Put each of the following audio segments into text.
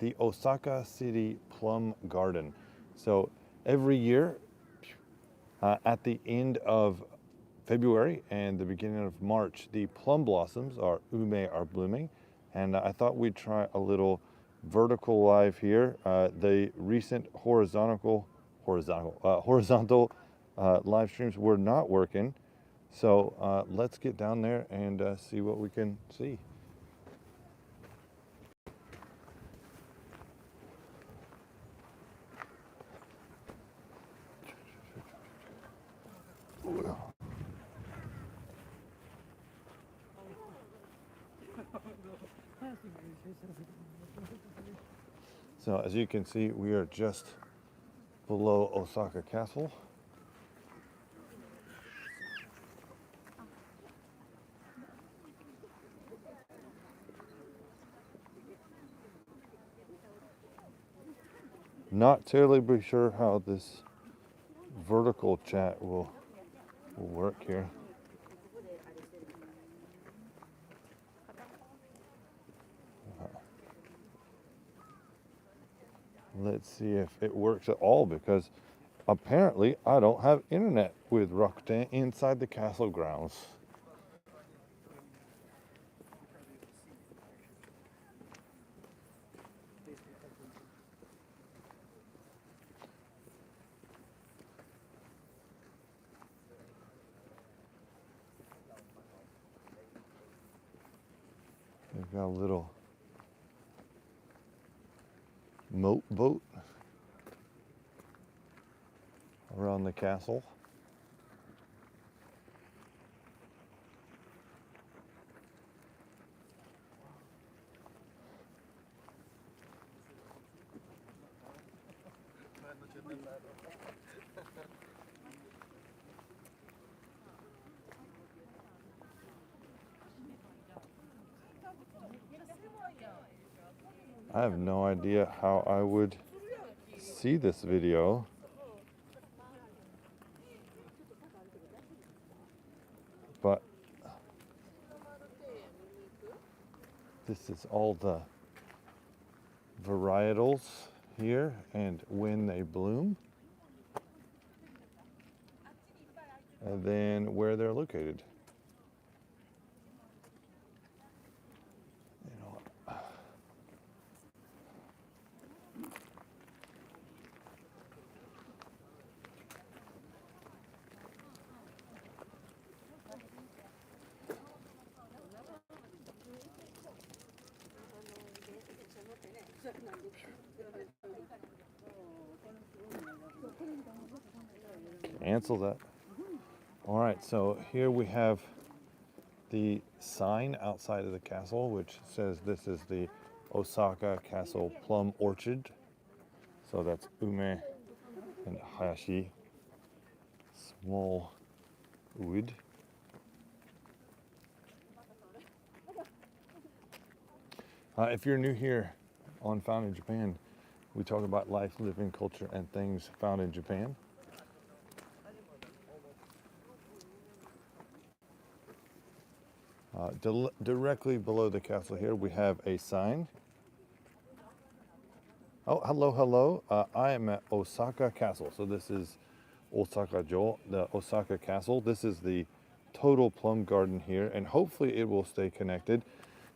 the Osaka City Plum Garden. So every year at the end of February and the beginning of March, the plum blossoms are blooming, and I thought we'd try a little vertical live here. The recent horizontal live streams were not working, so let's get down there and see what we can see. So as you can see, we are just below Osaka Castle. Not terribly sure how this vertical chat will work here. Let's see if it works at all, because apparently I don't have internet with Rakuten inside the castle grounds. They've got a little moat boat around the castle. I have no idea how I would see this video. But this is all the varietals here and when they bloom, and then where they're located. Cancel that. All right, so here we have the sign outside of the castle, which says this is the Osaka Castle Plum Orchard. So that's ume and hayashi, small wood. If you're new here on Found in Japan, we talk about life, living, culture, and things found in Japan. Directly below the castle here, we have a sign. Oh, hello, hello. I am at Osaka Castle. So this is Osaka-jo, the Osaka Castle. This is the total plum garden here, and hopefully it will stay connected.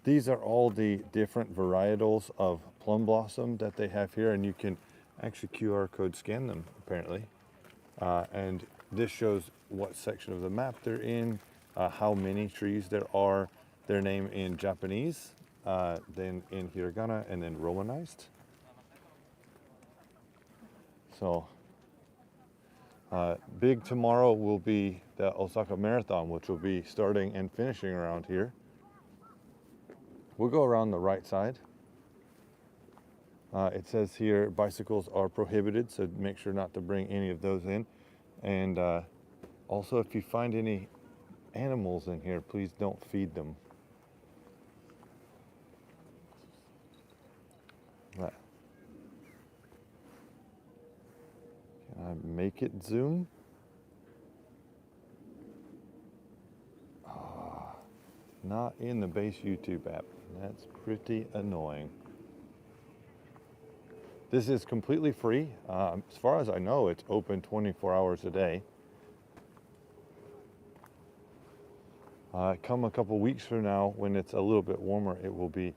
These are all the different varietals of plum blossom that they have here, and you can actually QR code scan them, apparently. And this shows what section of the map they're in, how many trees there are, their name in Japanese, then in hiragana, and then romanized. So big tomorrow will be the Osaka Marathon, which will be starting and finishing around here. We'll go around the right side. It says here bicycles are prohibited, so make sure not to bring any of those in. And also, if you find any animals in here, please don't feed them. Right. Can I make it zoom? Not in the base YouTube app. That's pretty annoying. This is completely free. As far as I know, it's open 24 hours a day. Come a couple weeks from now, when it's a little bit warmer, it will be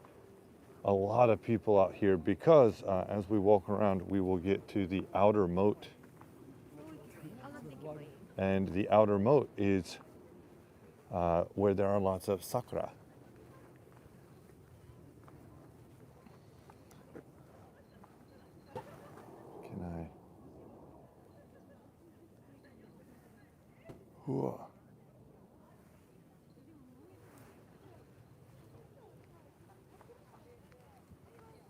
a lot of people out here because as we walk around, we will get to the outer moat. And the outer moat is where there are lots of sakura. Can I? Whoa.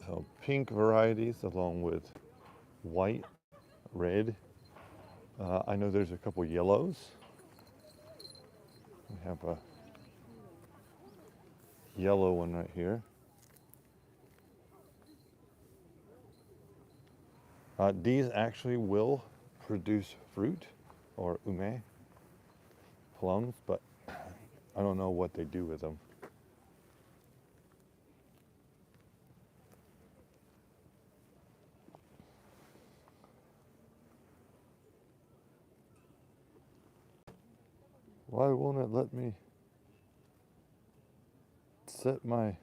So pink varieties along with white, red. I know there's a couple yellows. We have a yellow one right here. These actually will produce fruit, or ume, plums, but I don't know what they do with them. Why won't it let me set my...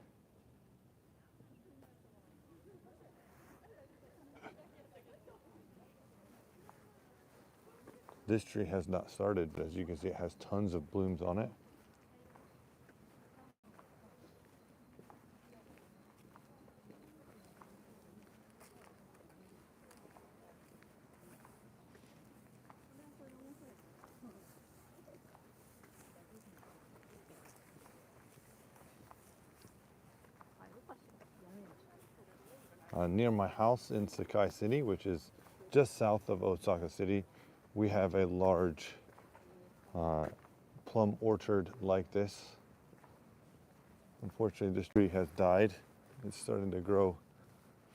This tree has not started, but as you can see, it has tons of blooms on it. Near my house in Sakai City, which is just south of Osaka City, we have a large plum orchard like this. Unfortunately, this tree has died. It's starting to grow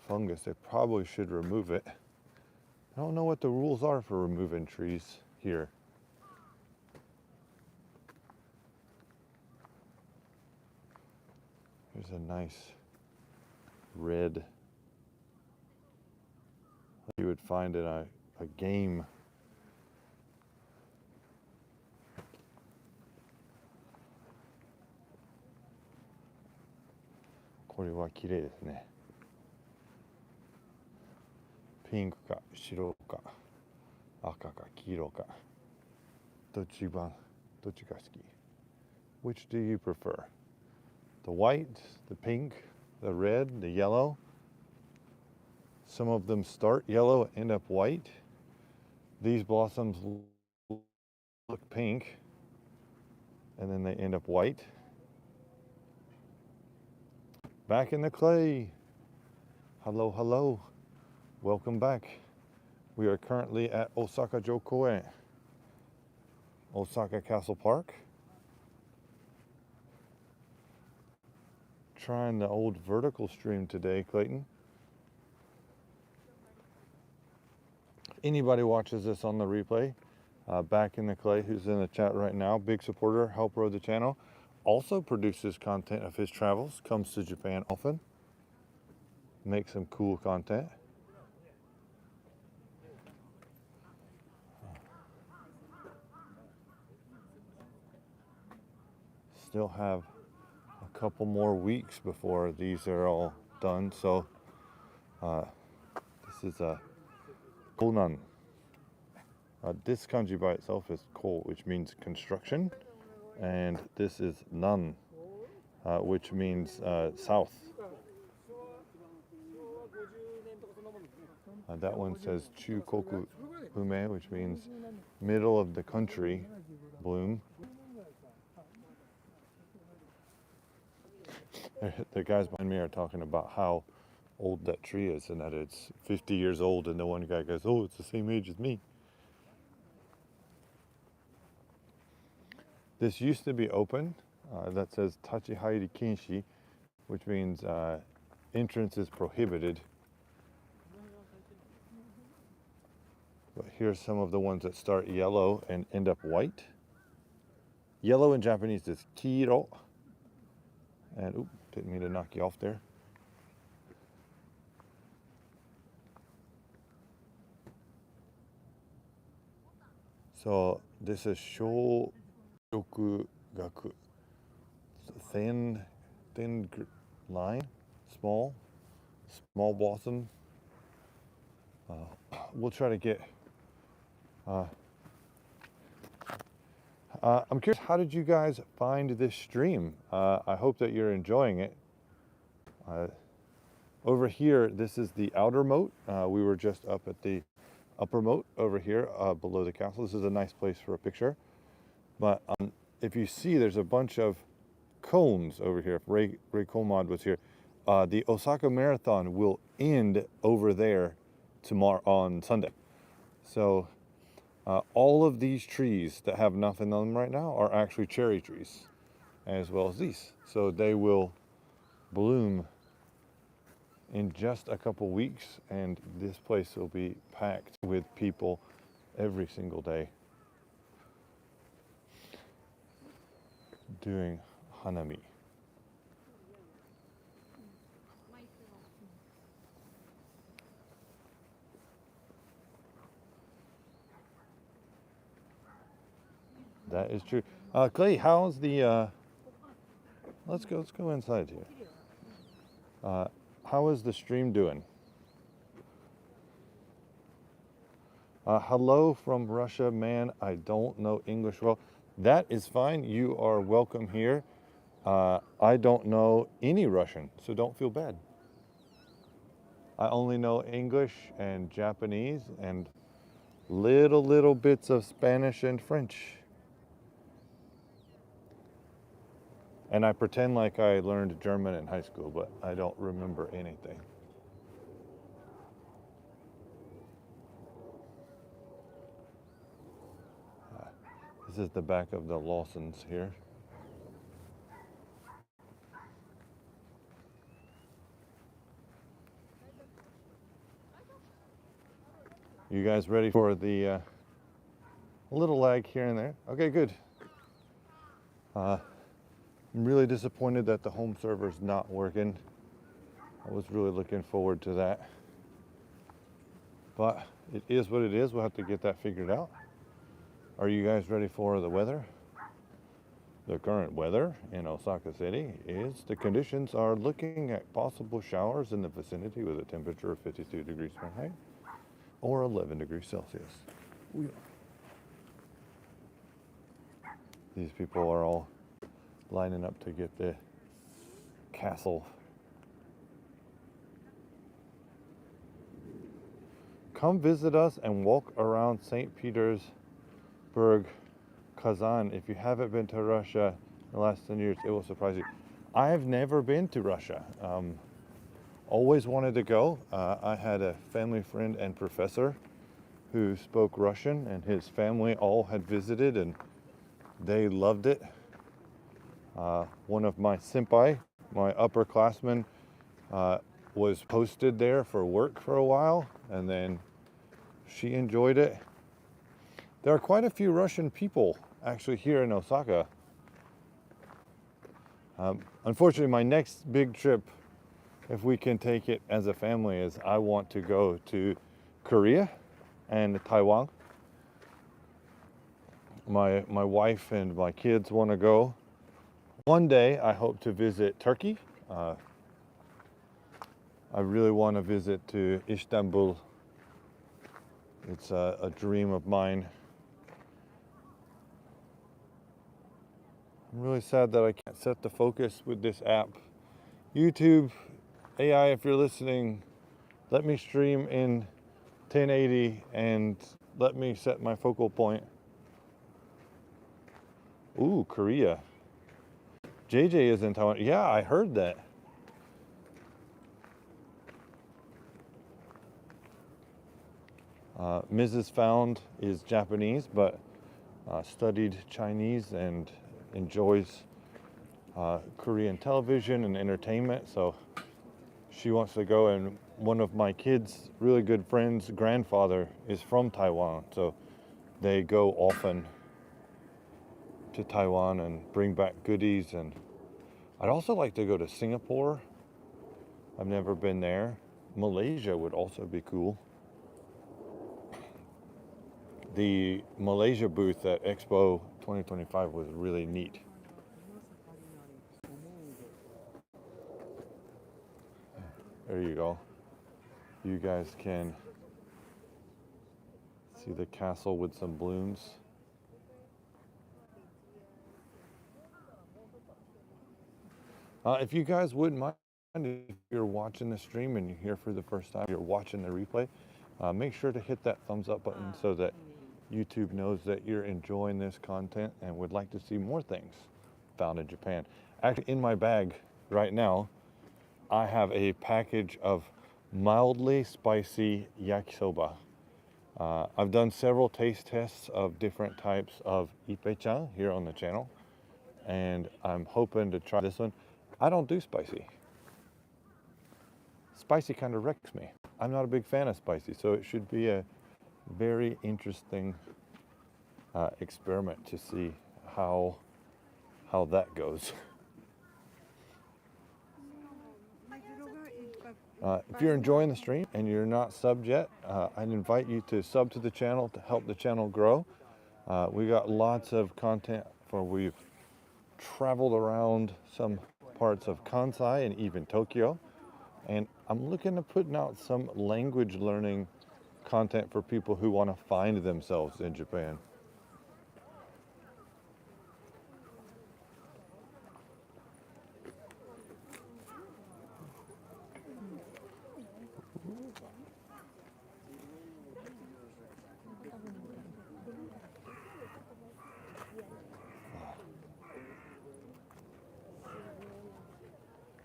fungus. They probably should remove it. I don't know what the rules are for removing trees here. Here's a nice red you would find in a game. This is beautiful. ピンクか白か赤か黄色かどっちが好き? Which do you prefer? The white, the pink, the red, the yellow? Some of them start yellow and end up white. These blossoms look pink and then they end up white. Back in the clay. Hello, hello. Welcome back. We are currently at Osaka Koen, Osaka Castle Park. Trying the old vertical stream today, Clayton. Anybody watches this on the replay, back in the clay, who's in the chat right now, big supporter, help grow the channel, also produces content of his travels, comes to Japan often, makes some cool content. Still have a couple more weeks before these are all done, so this is a konan. This kanji by itself is ko, which means construction, and this is nan, which means south. That one says chukoku ume, which means middle of the country bloom. The guys behind me are talking about how old that tree is and that it's 50 years old, and the one guy goes, oh, it's the same age as me. This used to be open. That says Tachihairi Kinshi, which means entrance is prohibited. But here's some of the ones that start yellow and end up white. Yellow in Japanese is kiro. And, oop, didn't mean to knock you off there. So this is Shogaku Gaku. Thin, line, small blossom. We'll try to get. Uh, I'm curious, how did you guys find this stream? I hope that you're enjoying it. Over here, this is the outer moat. We were just up at the upper moat over here below the castle. This is a nice place for a picture. But if you see, there's a bunch of cones over here. If Ray Colmod was here, the Osaka Marathon will end over there tomorrow on Sunday. So all of these trees that have nothing on them right now are actually cherry trees, as well as these. So they will bloom in just a couple weeks, and this place will be packed with people every single day doing Hanami. That is true. Clay, how's the? Let's go inside here. How is the stream doing? Hello from Russia, man. I don't know English well. That is fine. You are welcome here. I don't know any Russian, so don't feel bad. I only know English and Japanese and little bits of Spanish and French. And I pretend like I learned German in high school, but I don't remember anything. This is the back of the Lawsons here. You guys ready for the little lag here and there? Okay, good. I'm really disappointed that the home server's not working. I was really looking forward to that. But it is what it is. We'll have to get that figured out. Are you guys ready for the weather? The current weather in Osaka City is the conditions are looking at possible showers in the vicinity with a temperature of 52 degrees Fahrenheit or 11 degrees Celsius. These people are all lining up to get the castle. Come visit us and walk around St. Petersburg, Kazan. If you haven't been to Russia in the last 10 years, it will surprise you. I've never been to Russia. Always wanted to go. I had a family friend and professor who spoke Russian, and his family all had visited and they loved it. One of my senpai, my upperclassmen, was posted there for work for a while, and then she enjoyed it. There are quite a few Russian people actually here in Osaka. Unfortunately, my next big trip, if we can take it as a family, is I want to go to Korea and Taiwan. My wife and my kids want to go. One day, I hope to visit Turkey. I really want to visit to Istanbul. It's a dream of mine. I'm really sad that I can't set the focus with this app. YouTube, AI, if you're listening, let me stream in 1080 and let me set my focal point. Ooh, Korea. JJ is in Taiwan. Yeah, I heard that. Mrs. Found is Japanese, but studied Chinese and enjoys Korean television and entertainment. So she wants to go, and one of my kids' really good friends' grandfather is from Taiwan. So they go often to Taiwan and bring back goodies. And I'd also like to go to Singapore. I've never been there. Malaysia would also be cool. The Malaysia booth at Expo 2025 was really neat. There you go. You guys can see the castle with some blooms. If you guys wouldn't mind, if you're watching the stream and you're here for the first time, you're watching the replay, make sure to hit that thumbs up button so that YouTube knows that you're enjoying this content and would like to see more things found in Japan. Actually, in my bag right now, I have a package of mildly spicy yakisoba. I've done several taste tests of different types of ippechan here on the channel, and I'm hoping to try this one. I don't do spicy. Spicy kind of wrecks me. I'm not a big fan of spicy, so it should be a very interesting experiment to see how that goes. If you're enjoying the stream and you're not subbed yet, I'd invite you to sub to the channel to help the channel grow. We got lots of content for we've traveled around some parts of Kansai and even Tokyo. And I'm looking at putting out some language learning content for people who want to find themselves in Japan.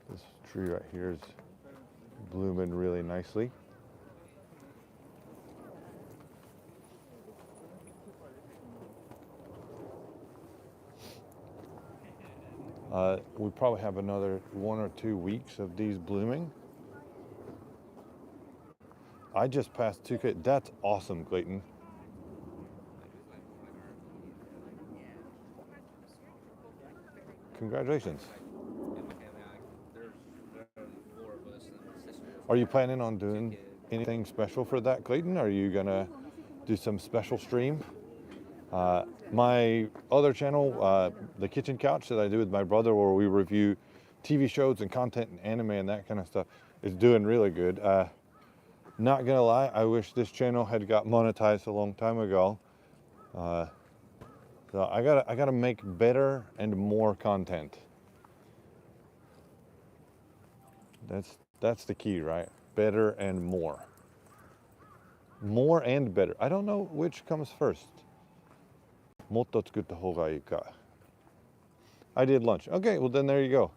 This tree right here is blooming really nicely. We probably have another 1 or 2 weeks of these blooming. I just passed 2K. That's awesome, Clayton. Congratulations. Are you planning on doing anything special for that, Clayton? Are you gonna do some special stream? My other channel, The Kitchen Couch, that I do with my brother, where we review TV shows and content and anime and that kind of stuff, is doing really good. Not gonna lie, I wish this channel had got monetized a long time ago. So I gotta make better and more content. That's the key, right? Better and more. More and better. I don't know which comes first. Motto tsukutta hou ga ii ka. I did lunch. Okay, well then there you go.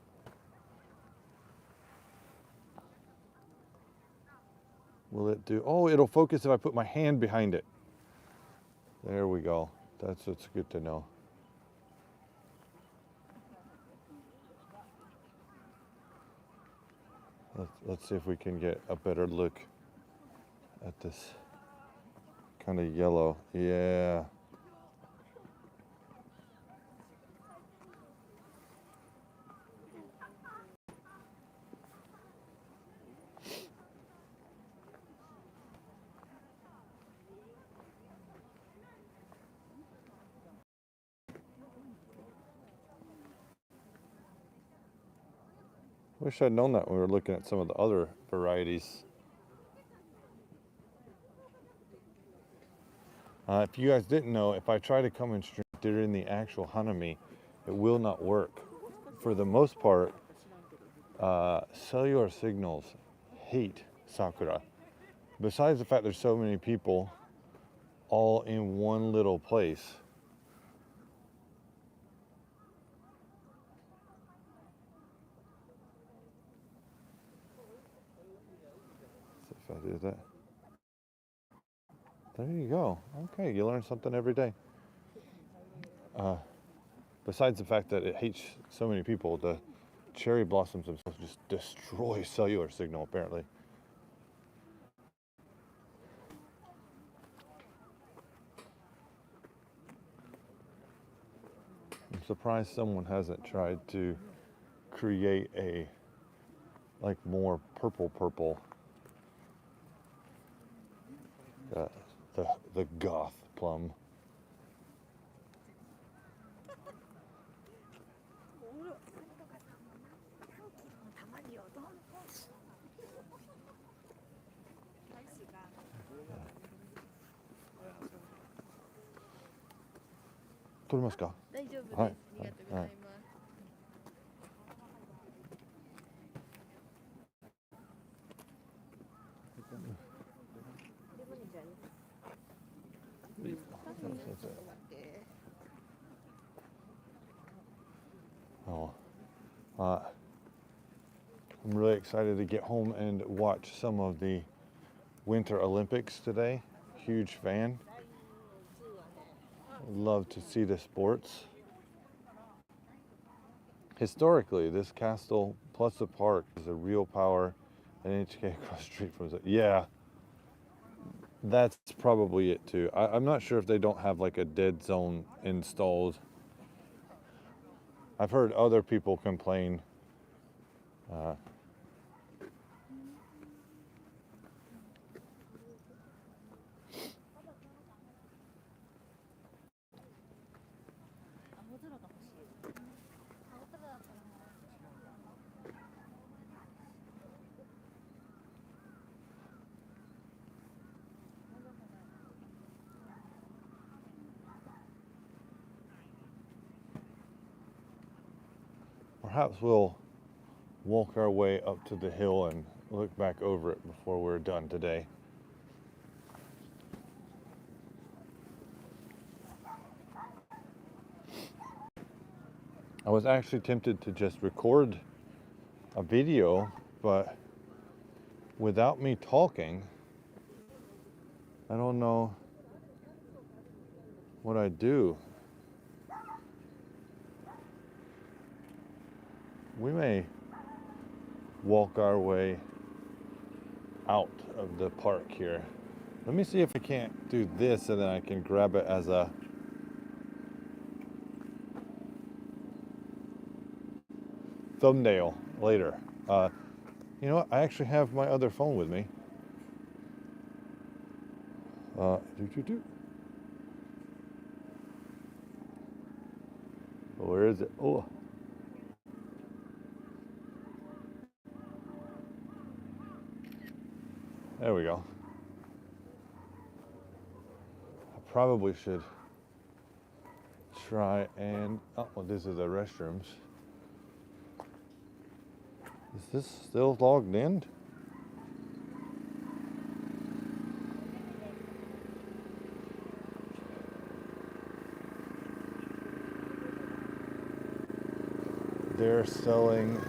Will it do? Oh, it'll focus if I put my hand behind it. There we go. That's what's good to know. Let's see if we can get a better look at this kind of yellow. Yeah. Wish I'd known that when we were looking at some of the other varieties. If you guys didn't know, if I try to come and stream during the actual Hanami, it will not work. For the most part, cellular signals hate Sakura. Besides the fact there's so many people all in one little place. If I do that. There you go. Okay, you learn something every day. Besides the fact that it hates so many people, the cherry blossoms themselves just destroy cellular signal, apparently. I'm surprised someone hasn't tried to create a like more purple the goth plum. Oh, I'm really excited to get home and watch some of the Winter Olympics today. Huge fan. Love to see the sports. Historically, this castle plus the park is a real power. An HK across the street from it. Yeah, that's probably it too. I'm not sure if they don't have like a dead zone installed. I've heard other people complain. Perhaps we'll walk our way up to the hill and look back over it before we're done today. I was actually tempted to just record a video, but without me talking, I don't know what I do. We may walk our way out of the park here. Let me see if I can't do this and then I can grab it as a thumbnail later. You know what? I actually have my other phone with me. Where is it? Oh. There we go. I probably should try and, oh, well, this is the restrooms. Is this still logged in? They're selling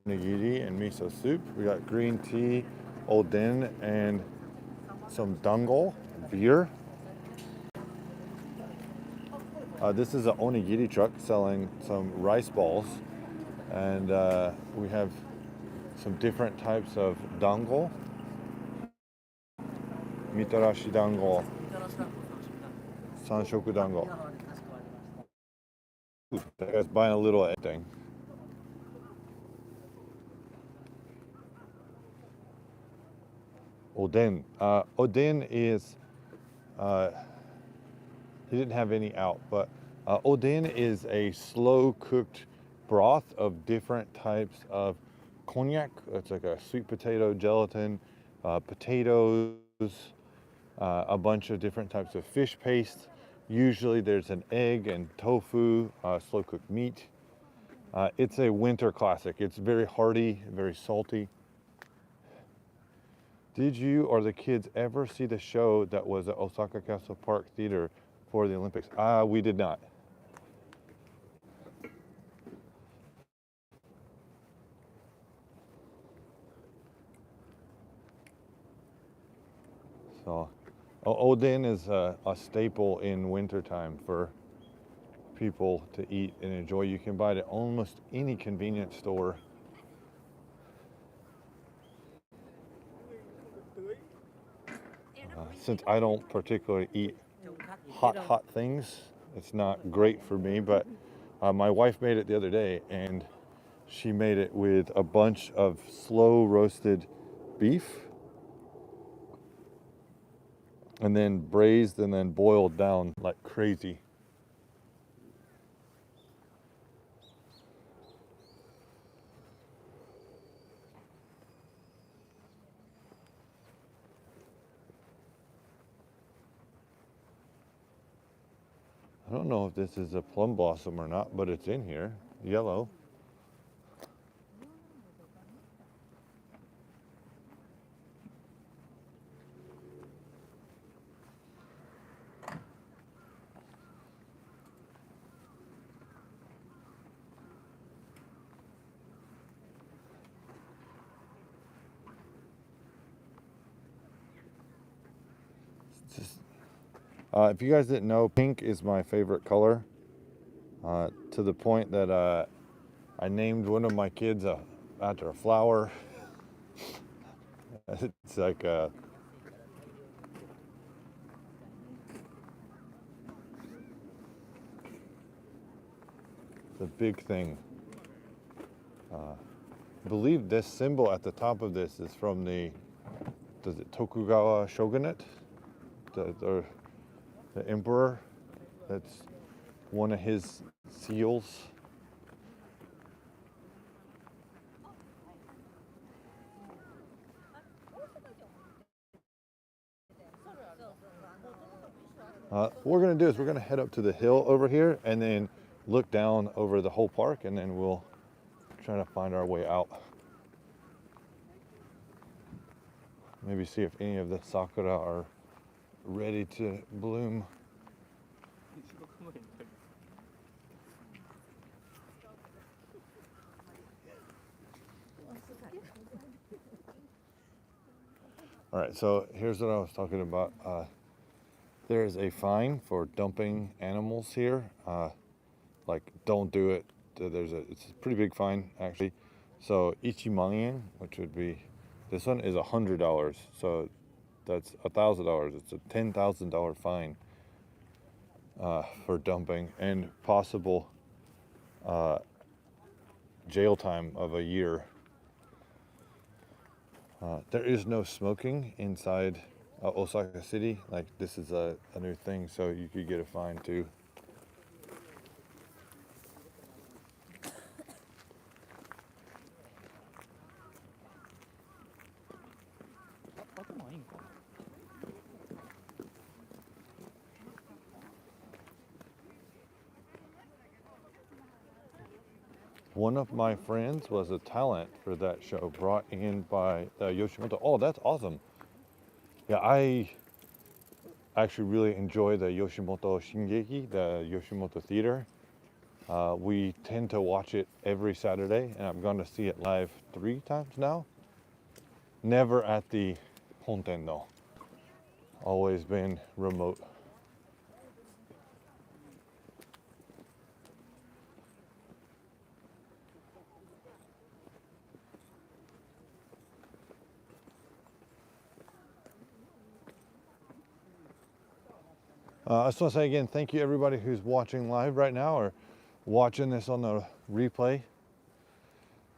onigiri and miso soup. We got green tea, oden, and some dango, beer. This is an onigiri truck selling some rice balls, and we have some different types of dango. Mitarashi dango, sanshoku dango. That guy's buying a little thing. Oden. Oden is, he didn't have any out, but oden is a slow cooked broth of different types of cognac. It's like a sweet potato gelatin, potatoes, a bunch of different types of fish paste. Usually there's an egg and tofu, slow cooked meat. It's a winter classic. It's very hearty, very salty. Did you or the kids ever see the show that was at Osaka Castle Park Theater for the Olympics? We did not. So, oden is a staple in wintertime for people to eat and enjoy. You can buy it at almost any convenience store. Since I don't particularly eat hot things. It's not great for me, but my wife made it the other day, and she made it with a bunch of slow roasted beef and then braised and then boiled down like crazy. I don't know if this is a plum blossom or not, but it's in here, yellow. If you guys didn't know, pink is my favorite color, to the point that I named one of my kids after a flower. It's like it's a big thing. I believe this symbol at the top of this is from the Tokugawa shogunate, the emperor. That's one of his seals. What we're gonna do is we're gonna head up to the hill over here and then look down over the whole park, and then we'll try to find our way out. Maybe see if any of the sakura are ready to bloom. All right, so here's what I was talking about. There is a fine for dumping animals here. Like, don't do it. It's a pretty big fine, actually. So ichimanyen, which would be, this one is $100. So that's $1,000. It's a $10,000 fine for dumping, and possible jail time of a year. There is no smoking inside Osaka City. Like, this is a new thing, so you could get a fine too. One of my friends was a talent for that show, brought in by Yoshimoto. Oh, that's awesome. Yeah, I actually really enjoy the Yoshimoto Shingeki, the Yoshimoto Theater. We tend to watch it every Saturday, and I've gone to see it live 3 times now. Never at the Honten though. Always been remote. I just want to say again, thank you everybody who's watching live right now or watching this on the replay.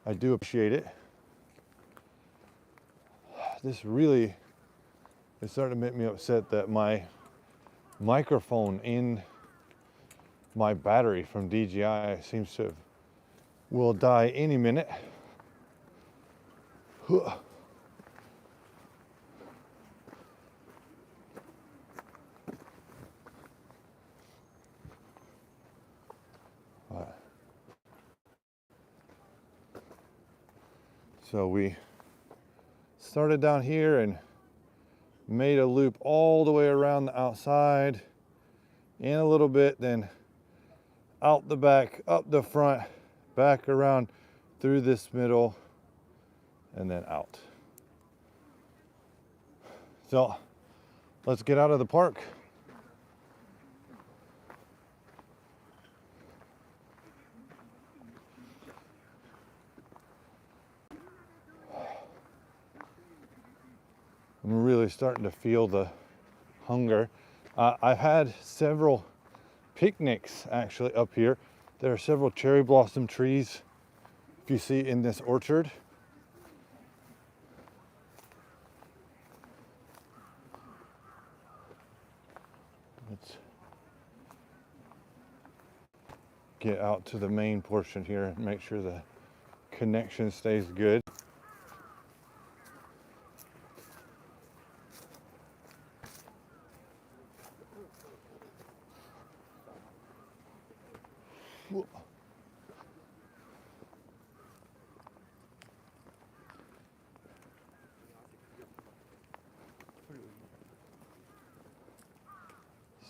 I do appreciate it. This really is starting to make me upset that my microphone in my battery from DJI seems to will die any minute. So we started down here and made a loop all the way around the outside, in a little bit, then out the back, up the front, back around through this middle, and then out. So let's get out of the park. I'm really starting to feel the hunger. I've had several picnics actually up here. There are several cherry blossom trees, if you see in this orchard. Let's get out to the main portion here and make sure the connection stays good.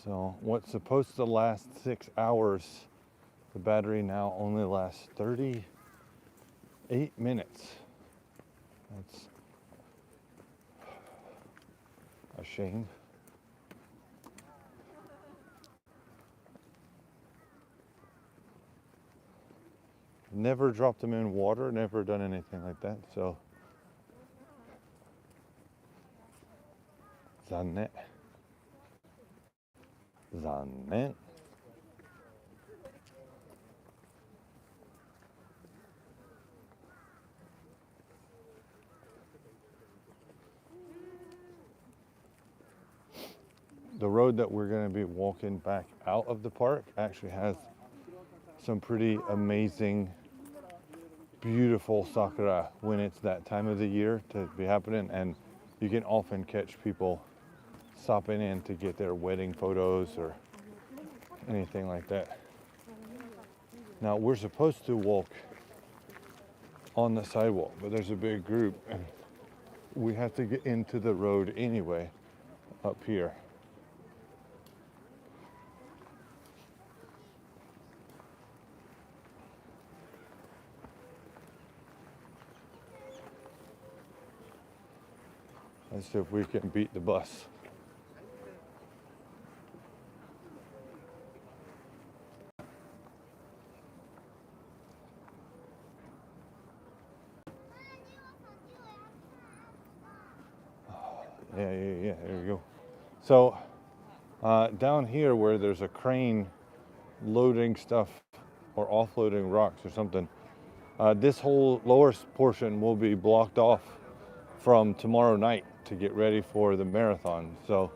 So what's supposed to last 6 hours, the battery now only lasts 38 minutes. That's a shame. Never dropped them in water, never done anything like that, so. 残念。残念。The road that we're going to be walking back out of the park actually has some pretty amazing, beautiful sakura when it's that time of the year to be happening, and you can often catch people stopping in to get their wedding photos or anything like that. Now we're supposed to walk on the sidewalk, but there's a big group and we have to get into the road anyway up here. Let's see if we can beat the bus. Yeah, there we go. So down here where there's a crane loading stuff or offloading rocks or something, this whole lower portion will be blocked off from tomorrow night to get ready for the marathon. So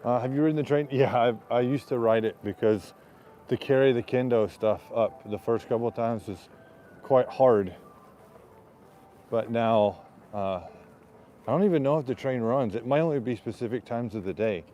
have you ridden the train? Yeah, I used to ride it because to carry the kendo stuff up the first couple of times was quite hard. But now, I don't even know if the train runs. It might only be specific times of the day.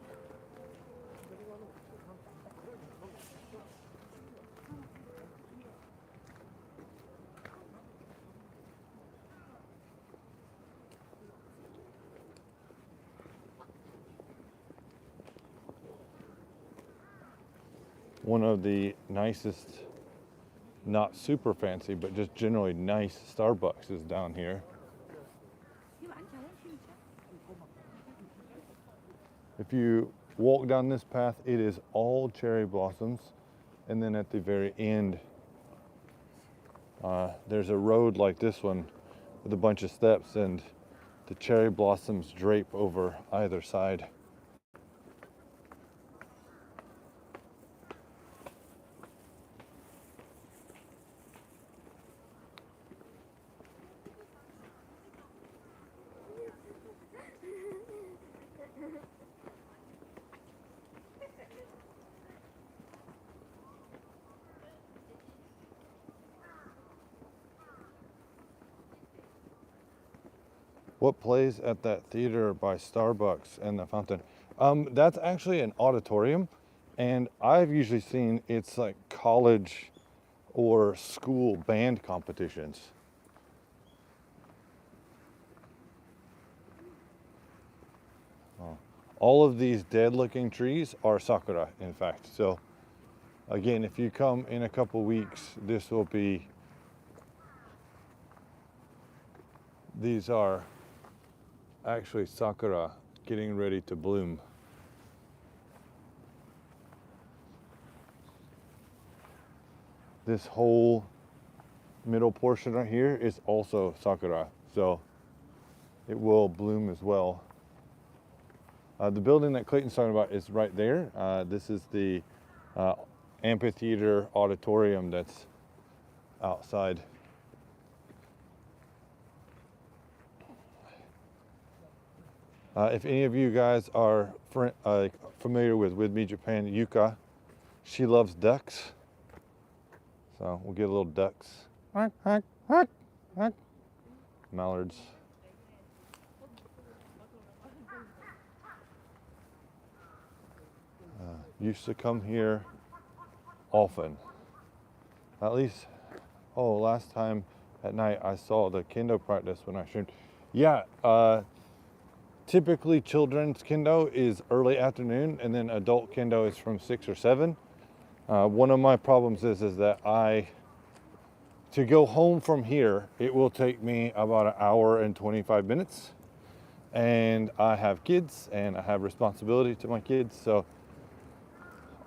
One of the nicest, not super fancy, but just generally nice Starbucks is down here. If you walk down this path, it is all cherry blossoms. And then at the very end, there's a road like this one with a bunch of steps, and the cherry blossoms drape over either side. What plays at that theater by Starbucks and the fountain? That's actually an auditorium, and I've usually seen it's like college or school band competitions. All of these dead looking trees are sakura, in fact. So again, if you come in a couple weeks, this will be These are actually sakura getting ready to bloom. This whole middle portion right here is also sakura, so it will bloom as well. The building that Clayton's talking about is right there. This is the amphitheater auditorium that's outside. If any of you guys are familiar with Me Japan, Yuka, she loves ducks. So we'll get a little ducks. Mallards. Used to come here often. At least, last time at night I saw the kendo practice when I streamed. Yeah, typically children's kendo is early afternoon, and then adult kendo is from 6 or 7. One of my problems is that to go home from here, it will take me about 1 hour and 25 minutes. And I have kids and I have responsibility to my kids. So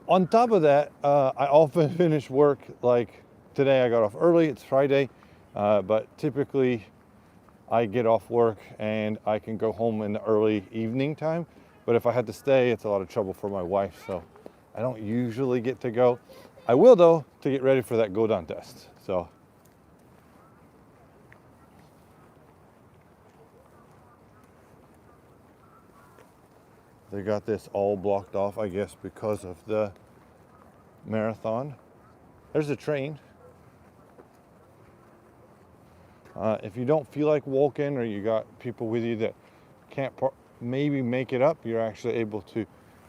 on top of that, I often finish work, like today I got off early, it's Friday, but typically I get off work and I can go home in the early evening time. But if I had to stay, it's a lot of trouble for my wife, so I don't usually get to go. I will though, to get ready for that Godan test. So they got this all blocked off, I guess, because of the marathon. There's a train. If you don't feel like walking, or you got people with you that can't maybe make it up, you're actually able to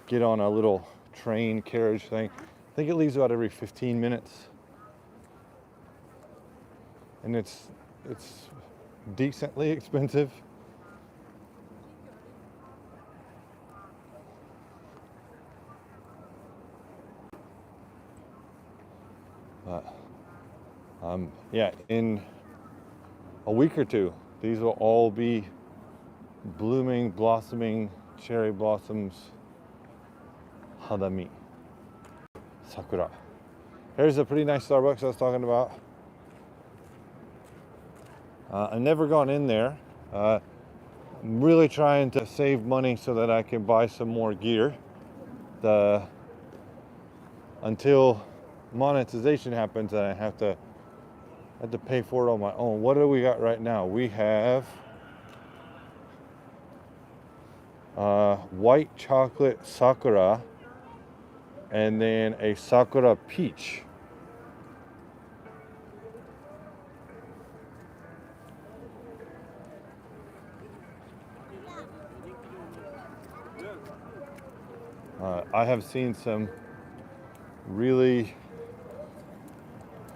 get on a little train carriage thing. I think it leaves about every 15 minutes. And it's decently expensive. Yeah, in a week or two, these will all be blooming, blossoming cherry blossoms. Hanami. Sakura. Here's a pretty nice Starbucks I was talking about. I've never gone in there. I'm really trying to save money so that I can buy some more gear. Until monetization happens, and I have to pay for it on my own. What do we got right now? We have white chocolate sakura, and then a sakura peach. I have seen some really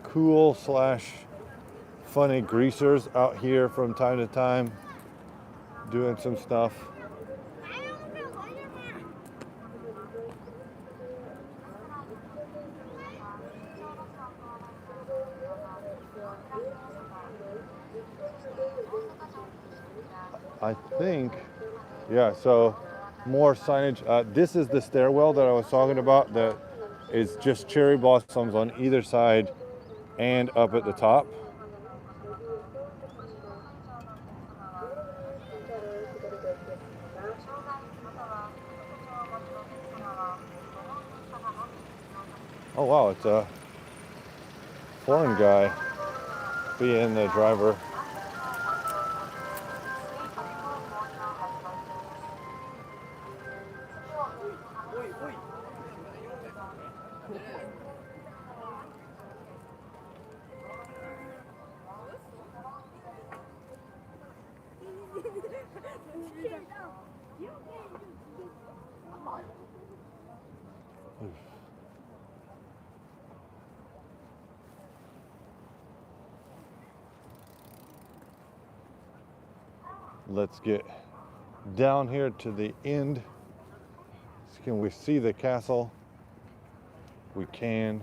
cool / funny greasers out here from time to time doing some stuff. I think, yeah, so more signage. This is the stairwell that I was talking about that is just cherry blossoms on either side and up at the top. Oh wow, it's a foreign guy being the driver. Let's get down here to the end. Can we see the castle? We can.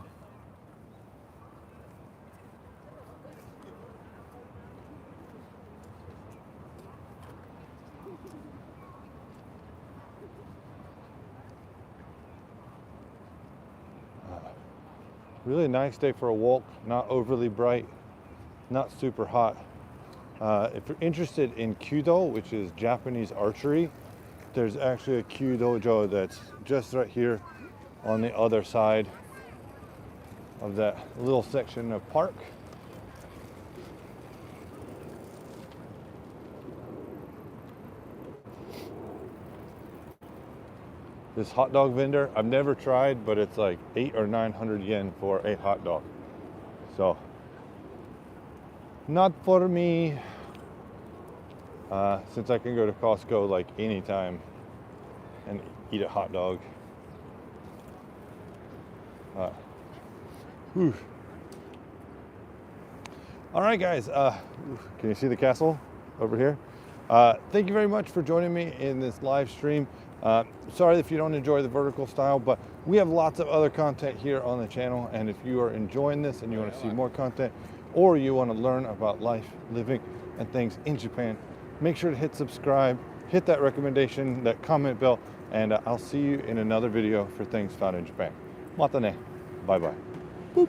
Really nice day for a walk, not overly bright, not super hot. If you're interested in Kyudo, which is Japanese archery, there's actually a Kyudojo that's just right here on the other side of that little section of park. This hot dog vendor, I've never tried, but it's like 800 or 900 yen for a hot dog. So, not for me, since I can go to Costco like anytime and eat a hot dog. All right, guys, can you see the castle over here? Thank you very much for joining me in this live stream. Sorry if you don't enjoy the vertical style, but we have lots of other content here on the channel, and if you are enjoying this and you want to see more content, or you want to learn about life, living, and things in Japan, make sure to hit subscribe, hit that recommendation, that comment bell, and I'll see you in another video for things found in Japan. Mata ne. Bye bye. Boop.